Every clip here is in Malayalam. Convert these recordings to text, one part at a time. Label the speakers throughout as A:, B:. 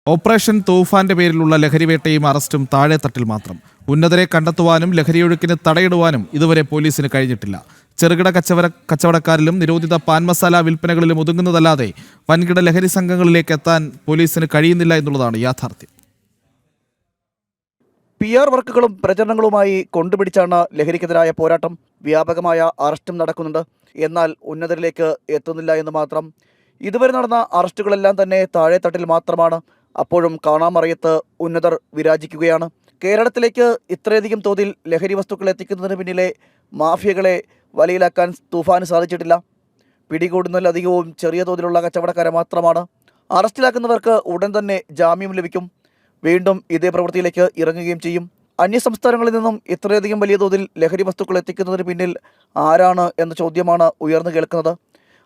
A: ഓപ്പറേഷൻ തൂഫാന്റെ പേരിലുള്ള ലഹരിവേട്ടയും അറസ്റ്റും താഴെത്തട്ടിൽ മാത്രം. ഉന്നതരെ കണ്ടെത്തുവാനും ലഹരിയൊഴുക്കിന് തടയിടുവാനും ഇതുവരെ പോലീസിന് കഴിഞ്ഞിട്ടില്ല. ചെറുകിട കച്ചവടക്കാരിലും നിരോധിത പാൻ മസാല വിൽപ്പനകളിലും ഒതുങ്ങുന്നതല്ലാതെ വൻകിട ലഹരി സംഘങ്ങളിലേക്ക് എത്താൻ പോലീസിന് കഴിയുന്നില്ല എന്നുള്ളതാണ് യാഥാർത്ഥ്യം.
B: PR വർക്കുകളും പ്രചരണങ്ങളുമായി കൊണ്ടുപിടിച്ചാണ് ലഹരിക്കെതിരായ പോരാട്ടം. വ്യാപകമായ അറസ്റ്റും നടക്കുന്നുണ്ട്. എന്നാൽ ഉന്നതരിലേക്ക് എത്തുന്നില്ല എന്ന് മാത്രം. ഇതുവരെ നടന്ന അറസ്റ്റുകളെല്ലാം തന്നെ താഴെത്തട്ടിൽ മാത്രമാണ്. അപ്പോഴും കാണാമറയത്ത് ഉന്നതർ വിരാജിക്കുകയാണ്. കേരളത്തിലേക്ക് ഇത്രയധികം തോതിൽ ലഹരി വസ്തുക്കൾ എത്തിക്കുന്നതിന് പിന്നിലെ മാഫിയകളെ വലയിലാക്കാൻ തൂഫാന് സാധിച്ചിട്ടില്ല. പിടികൂടുന്നതിലധികവും ചെറിയ തോതിലുള്ള കച്ചവടക്കാരെ മാത്രമാണ്. അറസ്റ്റിലാക്കുന്നവർക്ക് ഉടൻ തന്നെ ജാമ്യം ലഭിക്കും. വീണ്ടും ഇതേ പ്രവൃത്തിയിലേക്ക് ഇറങ്ങുകയും ചെയ്യും. അന്യസംസ്ഥാനങ്ങളിൽ നിന്നും ഇത്രയധികം വലിയ തോതിൽ ലഹരി വസ്തുക്കൾ എത്തിക്കുന്നതിന് പിന്നിൽ ആരാണ് എന്ന ചോദ്യമാണ് ഉയർന്നു കേൾക്കുന്നത്.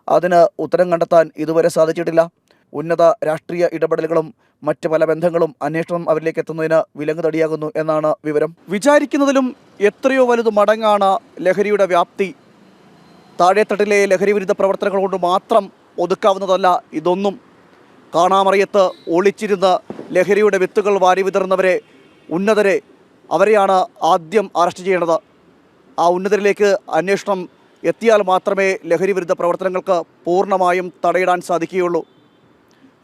B: അതിന് ഉത്തരം കണ്ടെത്താൻ ഇതുവരെ സാധിച്ചിട്ടില്ല. ഉന്നത രാഷ്ട്രീയ ഇടപെടലുകളും മറ്റ് പല ബന്ധങ്ങളും അന്വേഷണം അവരിലേക്ക് എത്തുന്നതിന് വിലങ്ങ് തടിയാകുന്നു എന്നാണ് വിവരം. വിചാരിക്കുന്നതിലും എത്രയോ വലുത് മടങ്ങാണ് ലഹരിയുടെ വ്യാപ്തി. താഴെത്തട്ടിലെ ലഹരി വിരുദ്ധ പ്രവർത്തനങ്ങൾ കൊണ്ട് മാത്രം ഒതുക്കാവുന്നതല്ല ഇതൊന്നും. കാണാമറയത്ത് ഒളിച്ചിരുന്ന് ലഹരിയുടെ വിത്തുകൾ വാരി വിതറുന്നവരെ, ഉന്നതരെ, അവരെയാണ് ആദ്യം അറസ്റ്റ് ചെയ്യേണ്ടത്. ആ ഉന്നതരിലേക്ക് അന്വേഷണം എത്തിയാൽ മാത്രമേ ലഹരി വിരുദ്ധ പ്രവർത്തനങ്ങൾക്ക് പൂർണ്ണമായും തടയിടാൻ സാധിക്കുകയുള്ളൂ.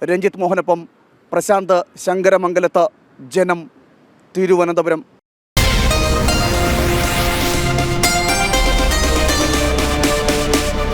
B: രഞ്ജിത്ത് മോഹനൊപ്പം പ്രശാന്ത് ശങ്കരമംഗലത്ത്, ജനം, തിരുവനന്തപുരം.